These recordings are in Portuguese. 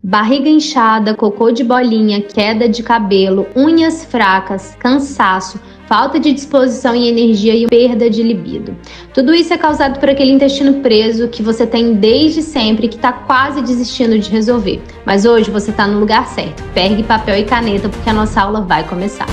Barriga inchada, cocô de bolinha, queda de cabelo, unhas fracas, cansaço, falta de disposição e energia e perda de libido. Tudo isso é causado por aquele intestino preso que você tem desde sempre e que está quase desistindo de resolver. Mas hoje você está no lugar certo. Pegue papel e caneta porque a nossa aula vai começar.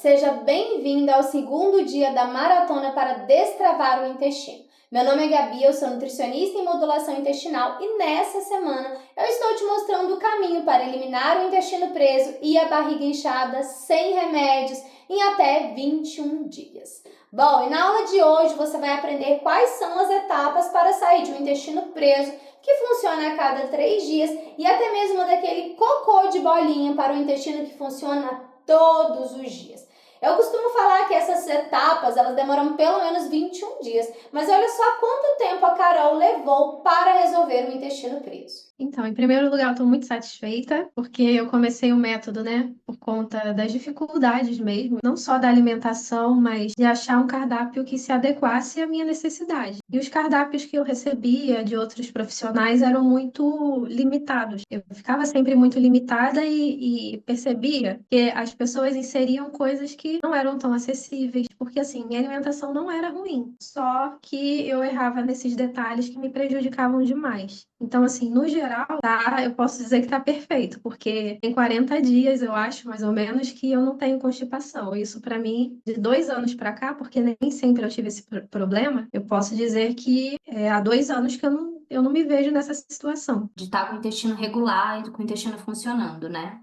Seja bem-vinda ao segundo dia da maratona para destravar o intestino. Meu nome é Gabi, eu sou nutricionista em modulação intestinal e nessa semana eu estou te mostrando o caminho para eliminar o intestino preso e a barriga inchada sem remédios em até 21 dias. Bom, e na aula de hoje você vai aprender quais são as etapas para sair de um intestino preso que funciona a cada 3 dias e até mesmo daquele cocô de bolinha para o intestino que funciona todos os dias. Eu costumo falar que essas etapas elas demoram pelo menos 21 dias, mas olha só quanto tempo a Carol levou para resolver o intestino preso. Então, em primeiro lugar, eu estou muito satisfeita, porque eu comecei o método, né, por conta das dificuldades mesmo, não só da alimentação, mas de achar um cardápio que se adequasse à minha necessidade. E os cardápios que eu recebia de outros profissionais eram muito limitados. Eu ficava sempre muito limitada e percebia que as pessoas inseriam coisas que não eram tão acessíveis, porque assim, minha alimentação não era ruim, só que eu errava nesses detalhes que me prejudicavam demais. Então, assim, no geral, tá, eu posso dizer que tá perfeito, porque tem 40 dias, eu acho, mais ou menos, que eu não tenho constipação. Isso, para mim, de 2 anos para cá, porque nem sempre eu tive esse problema, eu posso dizer que há 2 anos que eu não me vejo nessa situação. De estar com o intestino regular e com o intestino funcionando, né?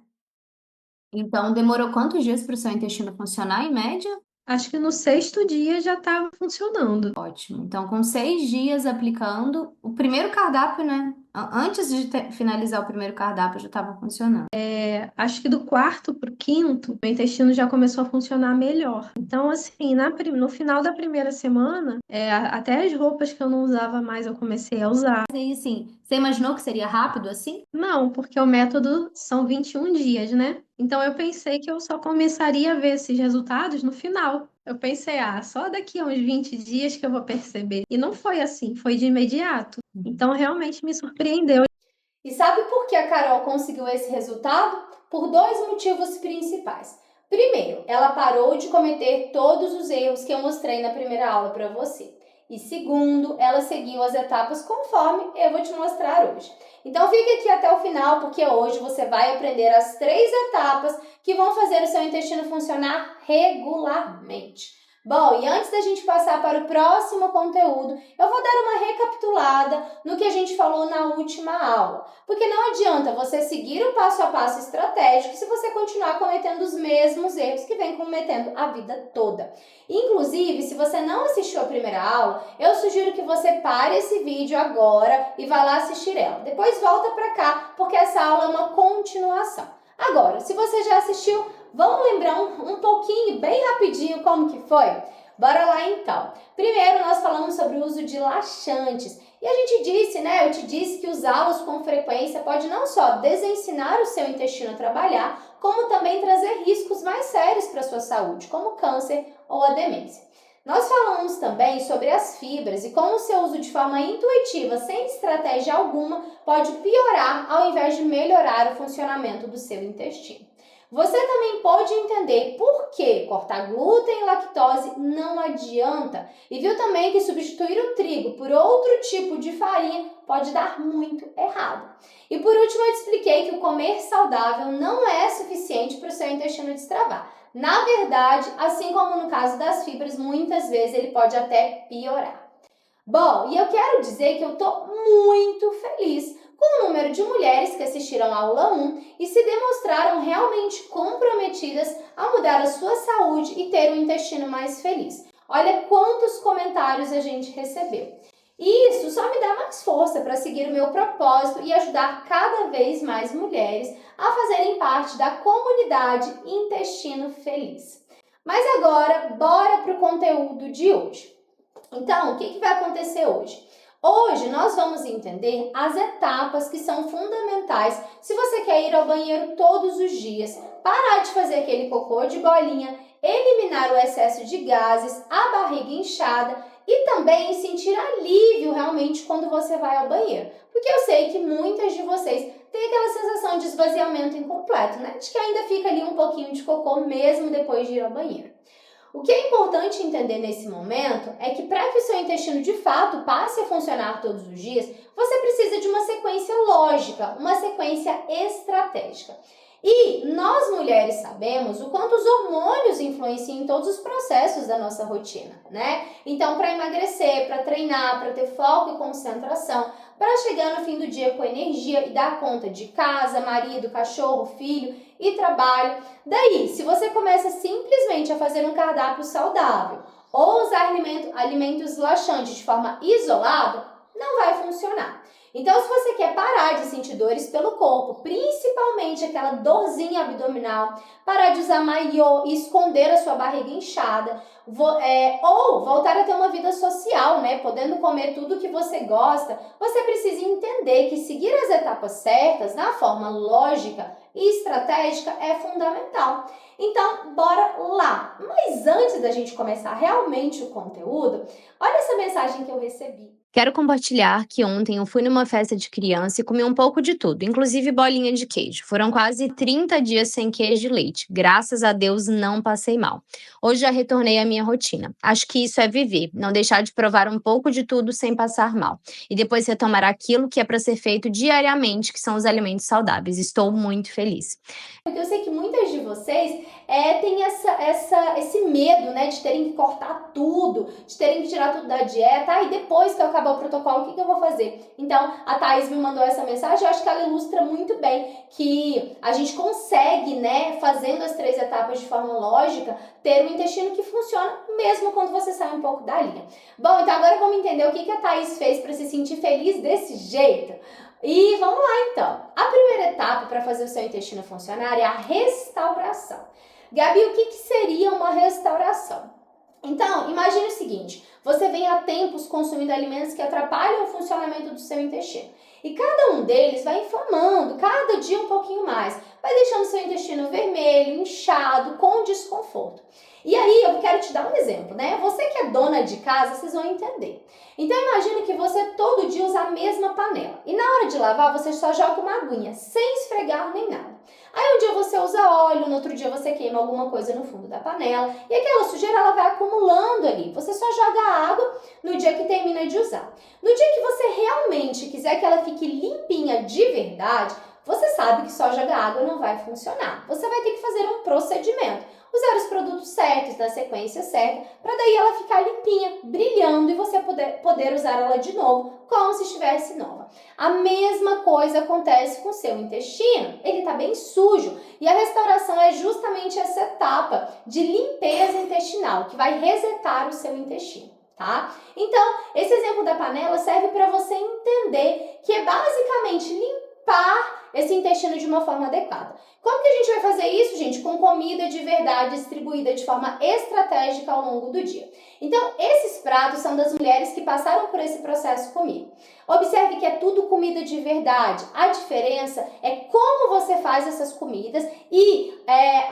Então, demorou quantos dias para o seu intestino funcionar, em média? Acho que no 6º dia já estava funcionando. Ótimo. Então, com 6 dias aplicando o primeiro cardápio, né? Antes de finalizar o primeiro cardápio, já estava funcionando. Acho que do 4º para o 5º, meu intestino já começou a funcionar melhor. Então, assim, no final da primeira semana, até as roupas que eu não usava mais eu comecei a usar. E assim, você imaginou que seria rápido assim? Não, porque o método são 21 dias, né? Então eu pensei que eu só começaria a ver esses resultados no final. Eu pensei, só daqui a uns 20 dias que eu vou perceber. E não foi assim, foi de imediato. Então realmente me surpreendeu. E sabe por que a Carol conseguiu esse resultado? Por dois motivos principais. Primeiro, ela parou de cometer todos os erros que eu mostrei na primeira aula para você. E segundo, ela seguiu as etapas conforme eu vou te mostrar hoje. Então fique aqui até o final, porque hoje você vai aprender as 3 etapas que vão fazer o seu intestino funcionar regularmente. Bom, e antes da gente passar para o próximo conteúdo, eu vou dar uma recapitulada no que a gente falou na última aula. Porque não adianta você seguir o passo a passo estratégico se você continuar cometendo os mesmos erros que vem cometendo a vida toda. Inclusive, se você não assistiu a primeira aula, eu sugiro que você pare esse vídeo agora e vá lá assistir ela. Depois volta para cá, porque essa aula é uma continuação. Agora, se você já assistiu, vamos lembrar um pouquinho, bem rapidinho, como que foi? Bora lá então. Primeiro nós falamos sobre o uso de laxantes. E a gente disse, né? Eu te disse que usá-los com frequência pode não só desensinar o seu intestino a trabalhar, como também trazer riscos mais sérios para a sua saúde, como câncer ou a demência. Nós falamos também sobre as fibras e como o seu uso de forma intuitiva, sem estratégia alguma, pode piorar ao invés de melhorar o funcionamento do seu intestino. Você também pode entender por que cortar glúten e lactose não adianta e viu também que substituir o trigo por outro tipo de farinha pode dar muito errado. E por último eu te expliquei que o comer saudável não é suficiente para o seu intestino destravar. Na verdade, assim como no caso das fibras, muitas vezes ele pode até piorar. Bom, e eu quero dizer que eu estou muito feliz com o número de mulheres que assistiram a aula 1 e se demonstraram realmente comprometidas a mudar a sua saúde e ter um intestino mais feliz. Olha quantos comentários a gente recebeu. E isso só me dá mais força para seguir o meu propósito e ajudar cada vez mais mulheres a fazerem parte da comunidade Intestino Feliz. Mas agora, bora para o conteúdo de hoje. Então, o que vai acontecer hoje? Hoje nós vamos entender as etapas que são fundamentais se você quer ir ao banheiro todos os dias, parar de fazer aquele cocô de bolinha, eliminar o excesso de gases, a barriga inchada e também sentir alívio realmente quando você vai ao banheiro. Porque eu sei que muitas de vocês têm aquela sensação de esvaziamento incompleto, né? De que ainda fica ali um pouquinho de cocô mesmo depois de ir ao banheiro. O que é importante entender nesse momento é que para que o seu intestino de fato passe a funcionar todos os dias, você precisa de uma sequência lógica, uma sequência estratégica. E nós mulheres sabemos o quanto os hormônios influenciam em todos os processos da nossa rotina, né? Então, para emagrecer, para treinar, para ter foco e concentração, para chegar no fim do dia com energia e dar conta de casa, marido, cachorro, filho e trabalho. Daí, se você começa simplesmente a fazer um cardápio saudável ou usar alimentos laxantes de forma isolada, não vai funcionar. Então, se você quer parar de sentir dores pelo corpo, principalmente aquela dorzinha abdominal, parar de usar maiô e esconder a sua barriga inchada, ou voltar a ter uma vida social, né, podendo comer tudo que você gosta, você precisa entender que seguir as etapas certas, na forma lógica e estratégica, é fundamental. Então, bora lá! Mas antes da gente começar realmente o conteúdo, olha essa mensagem que eu recebi. Quero compartilhar que ontem eu fui numa festa de criança e comi um pouco de tudo, inclusive bolinha de queijo. Foram quase 30 dias sem queijo e leite. Graças a Deus não passei mal. Hoje já retornei à minha rotina. Acho que isso é viver, não deixar de provar um pouco de tudo sem passar mal. E depois retomar aquilo que é para ser feito diariamente, que são os alimentos saudáveis. Estou muito feliz. Porque eu sei que muitas de vocês têm esse medo, né, de terem que cortar tudo, de terem que tirar tudo da dieta. E depois que eu acabar o protocolo, o que eu vou fazer? Então, a Thaís me mandou essa mensagem. Eu acho que ela ilustra muito bem que a gente consegue, né, fazendo as 3 etapas de forma lógica, ter um intestino que funciona mesmo quando você sai um pouco da linha. Bom, então agora vamos entender o que a Thaís fez para se sentir feliz desse jeito. E vamos lá então. A primeira etapa para fazer o seu intestino funcionar é a restauração. Gabi, o que seria uma restauração? Então, imagine o seguinte, você vem há tempos consumindo alimentos que atrapalham o funcionamento do seu intestino. E cada um deles vai inflamando, cada dia um pouquinho mais. Vai deixando seu intestino vermelho, inchado, com desconforto. E aí, eu quero te dar um exemplo, né? Você que é dona de casa, vocês vão entender. Então, imagine que você todo dia usa a mesma panela. E na hora de lavar, você só joga uma aguinha, sem esfregar nem nada. Aí um dia você usa óleo, no outro dia você queima alguma coisa no fundo da panela. E aquela sujeira, ela vai acumulando ali. Você só joga a água no dia que termina de usar. No dia que você realmente quiser que ela fique limpinha de verdade, você sabe que só jogar água não vai funcionar. Você vai ter que fazer um procedimento. Usar os produtos certos, na sequência certa, para daí ela ficar limpinha, brilhando e você poder usar ela de novo, como se estivesse nova. A mesma coisa acontece com o seu intestino. Ele está bem sujo e a restauração é justamente essa etapa de limpeza intestinal, que vai resetar o seu intestino, tá? Então, esse exemplo da panela serve para você entender que é basicamente limpar esse intestino de uma forma adequada. Como que a gente vai fazer isso, gente? Com comida de verdade distribuída de forma estratégica ao longo do dia. Então, esses pratos são das mulheres que passaram por esse processo comigo. Observe que é tudo comida de verdade. A diferença é como você faz essas comidas e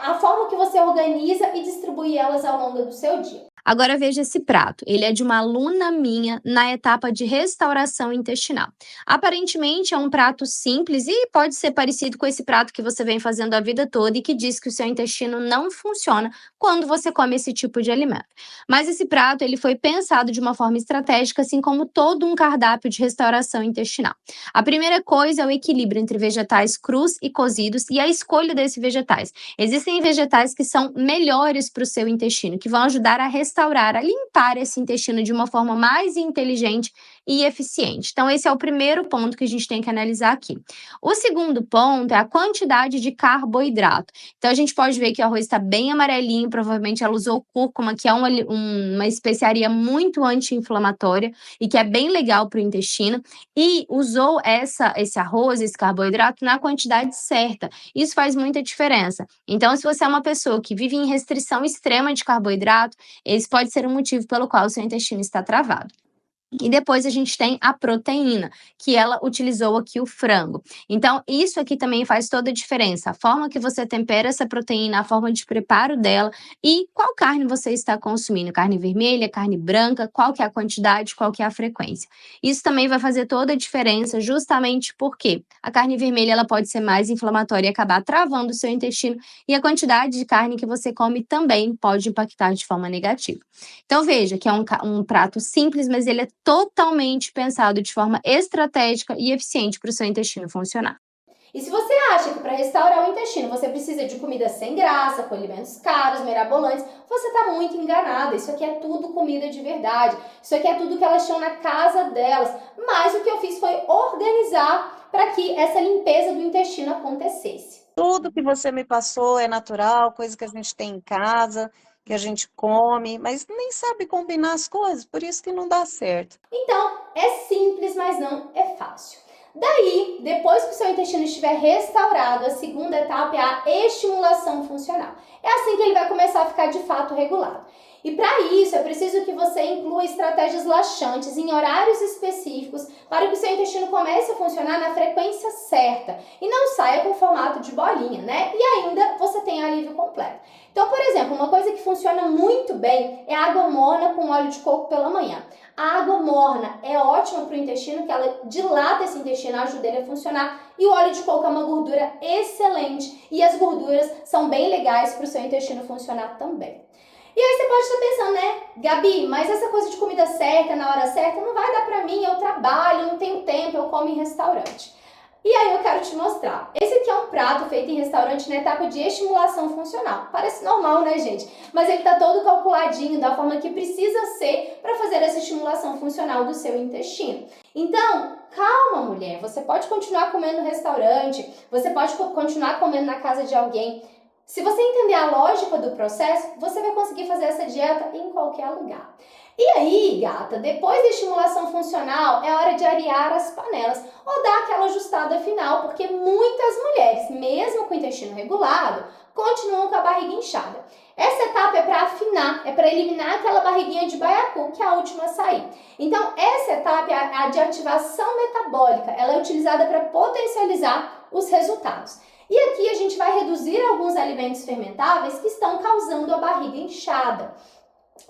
a forma que você organiza e distribui elas ao longo do seu dia. Agora veja esse prato. Ele é de uma aluna minha na etapa de restauração intestinal. Aparentemente é um prato simples e pode ser parecido com esse prato que você vem fazendo a vida toda e que diz que o seu intestino não funciona quando você come esse tipo de alimento. Mas esse prato ele foi pensado de uma forma estratégica, assim como todo um cardápio de restauração intestinal. A primeira coisa é o equilíbrio entre vegetais crus e cozidos e a escolha desses vegetais. Existem vegetais que são melhores para o seu intestino, que vão ajudar a restaurar, a limpar esse intestino de uma forma mais inteligente e eficiente. Então, esse é o primeiro ponto que a gente tem que analisar aqui. O segundo ponto é a quantidade de carboidrato. Então, a gente pode ver que o arroz está bem amarelinho, provavelmente ela usou cúrcuma, que é uma especiaria muito anti-inflamatória e que é bem legal para o intestino, e usou esse arroz, esse carboidrato, na quantidade certa. Isso faz muita diferença. Então, se você é uma pessoa que vive em restrição extrema de carboidrato, esse pode ser um motivo pelo qual o seu intestino está travado. E depois a gente tem a proteína, que ela utilizou aqui o frango. Então, isso aqui também faz toda a diferença. A forma que você tempera essa proteína, a forma de preparo dela e qual carne você está consumindo. Carne vermelha, carne branca, qual que é a quantidade, qual que é a frequência. Isso também vai fazer toda a diferença justamente porque a carne vermelha ela pode ser mais inflamatória e acabar travando o seu intestino e a quantidade de carne que você come também pode impactar de forma negativa. Então veja que é um prato simples, mas ele é totalmente pensado de forma estratégica e eficiente para o seu intestino funcionar. E se você acha que para restaurar o intestino você precisa de comida sem graça, com alimentos caros, mirabolantes, você está muito enganada. Isso aqui é tudo comida de verdade. Isso aqui é tudo que elas tinham na casa delas. Mas o que eu fiz foi organizar para que essa limpeza do intestino acontecesse. Tudo que você me passou é natural, coisa que a gente tem em casa, que a gente come, mas nem sabe combinar as coisas, por isso que não dá certo. Então, é simples, mas não é fácil. Daí, depois que o seu intestino estiver restaurado, a segunda etapa é a estimulação funcional. É assim que ele vai começar a ficar de fato regulado. E para isso, é preciso que você inclua estratégias laxantes em horários específicos para que o seu intestino comece a funcionar na frequência certa e não saia com formato de bolinha, né? E ainda você tem alívio completo. Então, por exemplo, uma coisa que funciona muito bem é a água morna com óleo de coco pela manhã. A água morna é ótima para o intestino, que ela dilata esse intestino, ajuda ele a funcionar. E o óleo de coco é uma gordura excelente e as gorduras são bem legais para o seu intestino funcionar também. E aí você pode estar pensando, né, Gabi, mas essa coisa de comida certa, na hora certa, não vai dar pra mim, eu trabalho, não tenho tempo, eu como em restaurante. E aí eu quero te mostrar. Esse aqui é um prato feito em restaurante na etapa de estimulação funcional. Parece normal, né, gente? Mas ele tá todo calculadinho da forma que precisa ser para fazer essa estimulação funcional do seu intestino. Então, calma, mulher. Você pode continuar comendo no restaurante, você pode continuar comendo na casa de alguém. Se você entender a lógica do processo, você vai conseguir fazer essa dieta em qualquer lugar. E aí, gata, depois da estimulação funcional, é hora de arear as panelas ou dar aquela ajustada final, porque muitas mulheres, mesmo com o intestino regulado, continuam com a barriga inchada. Essa etapa é para afinar, é para eliminar aquela barriguinha de baiacu, que é a última a sair. Então, essa etapa é a de ativação metabólica, ela é utilizada para potencializar os resultados. E aqui a gente vai reduzir alguns alimentos fermentáveis que estão causando a barriga inchada.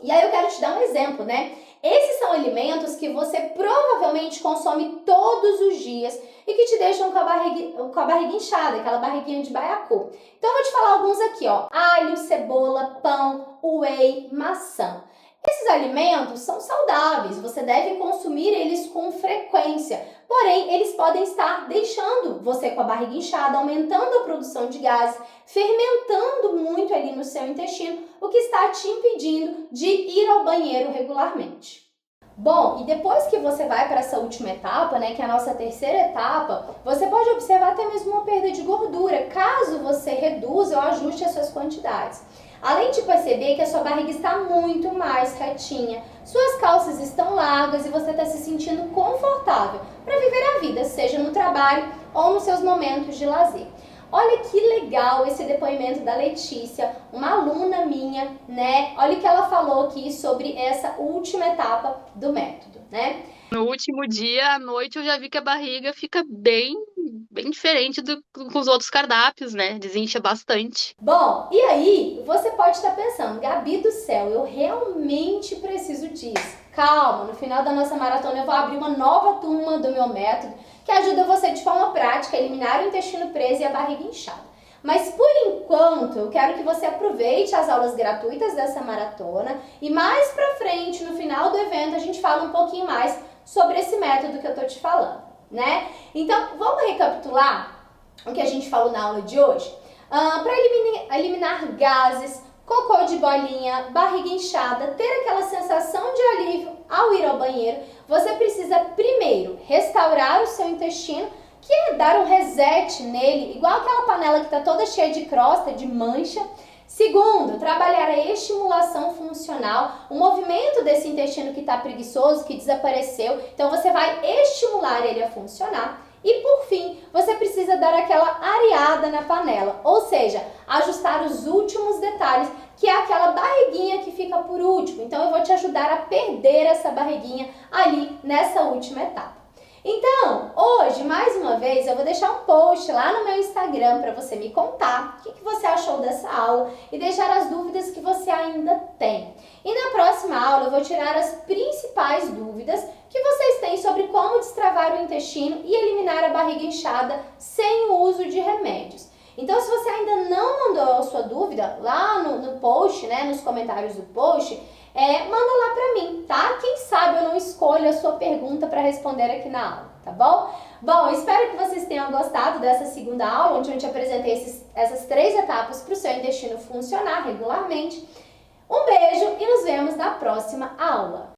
E aí eu quero te dar um exemplo, né? Esses são alimentos que você provavelmente consome todos os dias e que te deixam com a barriga inchada, aquela barriguinha de baiacu. Então eu vou te falar alguns aqui, ó. Alho, cebola, pão, whey, maçã. Esses alimentos são saudáveis, você deve consumir eles com frequência, porém eles podem estar deixando você com a barriga inchada, aumentando a produção de gases, fermentando muito ali no seu intestino, o que está te impedindo de ir ao banheiro regularmente. Bom, e depois que você vai para essa última etapa, né, que é a nossa terceira etapa, você pode observar até mesmo uma perda de gordura, caso você reduza ou ajuste as suas quantidades. Além de perceber que a sua barriga está muito mais retinha, suas calças estão largas e você está se sentindo confortável para viver a vida, seja no trabalho ou nos seus momentos de lazer. Olha que legal esse depoimento da Letícia, uma aluna minha, né? Olha o que ela falou aqui sobre essa última etapa do método, né? No último dia, à noite, eu já vi que a barriga fica bem diferente com os outros cardápios, né? Desincha bastante. Bom, e aí você pode estar pensando, Gabi do céu, eu realmente preciso disso. Calma, no final da nossa maratona eu vou abrir uma nova turma do meu método que ajuda você de forma prática a eliminar o intestino preso e a barriga inchada. Mas por enquanto, eu quero que você aproveite as aulas gratuitas dessa maratona e mais pra frente, no final do evento, a gente fala um pouquinho mais sobre esse método que eu tô te falando, né? Então, vamos recapitular o que a gente falou na aula de hoje? Para eliminar gases, cocô de bolinha, barriga inchada, ter aquela sensação de alívio ao ir ao banheiro, você precisa primeiro restaurar o seu intestino, que é dar um reset nele, igual aquela panela que está toda cheia de crosta, de mancha. Segundo, trabalhar a estimulação funcional, o movimento desse intestino que está preguiçoso, que desapareceu. Então você vai estimular ele a funcionar. E por fim, você precisa dar aquela areada na panela, ou seja, ajustar os últimos detalhes que é aquela barriguinha que fica por último. Então eu vou te ajudar a perder essa barriguinha ali nessa última etapa. Então, hoje, mais uma vez, eu vou deixar um post lá no meu Instagram para você me contar o que você achou dessa aula e deixar as dúvidas que você ainda tem. E na próxima aula eu vou tirar as principais dúvidas que vocês têm sobre como destravar o intestino e eliminar a barriga inchada sem o uso de remédios. Então, se você ainda não mandou a sua dúvida lá no post, né, nos comentários do post, manda lá pra mim, tá? Quem sabe eu não escolho a sua pergunta para responder aqui na aula, tá bom? Bom, eu espero que vocês tenham gostado dessa segunda aula, onde eu te apresentei essas 3 etapas para o seu intestino funcionar regularmente. Um beijo e nos vemos na próxima aula!